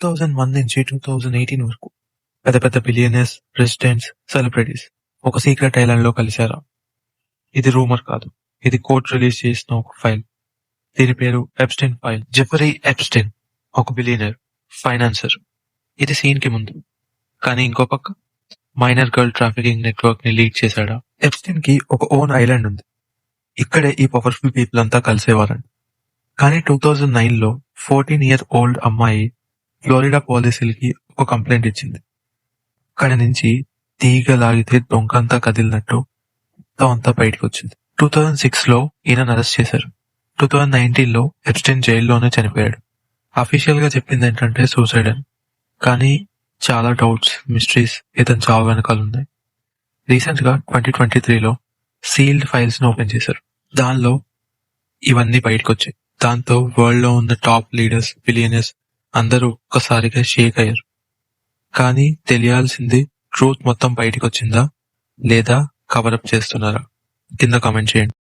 2001 నుంచి 2018 వరకు పెద్ద పెద్ద బిలియనర్స్, ప్రెసిడెంట్స్, సెలబ్రిటీస్ ఒక సీక్రెట్ ఐలాండ్ లో కలిశారా? ఇది రూమర్ కాదు. ఇది కోర్ట్ రిలీజ్ చేసిన ఒక ఫైల్. దీని పేరు ఎప్స్టైన్ ఫైల్. జెఫరీ ఎప్స్టైన్ ఒక బిలియనర్, ఫైనాన్సర్. ఇది సీన్ కి ముందు. కానీ ఇంకో పక్క మైనర్ గర్ల్ ట్రాఫికింగ్ నెట్వర్క్ ని లీడ్ చేశాడా? ఎప్స్టైన్ కి ఒక ఓన్ ఐలాండ్ ఉంది. ఇక్కడే ఈ పవర్ఫుల్ పీపుల్ అంతా కలిసేవారండి. కానీ 2009 లో 14-year-old అమ్మాయి ఫ్లోరిడా పోలీసులకి ఒక కంప్లైంట్ ఇచ్చింది. అక్కడి నుంచి తీగ లాగితే దొంగంతా కదిలినట్టు మొత్తం అంతా బయటకు వచ్చింది. 2006 లో ఈయన అరెస్ట్ చేశారు. 2019 లో ఎప్స్టైన్ జైల్లోనే చనిపోయాడు. అఫీషియల్ గా చెప్పింది ఏంటంటే సూసైడ్ అని. కానీ చాలా డౌట్స్, మిస్టరీస్ ఇతని చావు వెనకాలన్నాయి. రీసెంట్ గా 2023లో సీల్డ్ ఫైల్స్ ను ఓపెన్ చేశారు. దానిలో ఇవన్నీ బయటకు వచ్చాయి. దాంతో వరల్డ్ లో ఉన్న టాప్ లీడర్స్, బిలియనర్స్ అందరూ ఒక్కసారిగా షేక్ అయ్యారు. కానీ తెలియాల్సింది ట్రూత్ మొత్తం బయటకు వచ్చిందా లేదా కవరప్ చేస్తున్నారా? కింద కామెంట్ చేయండి.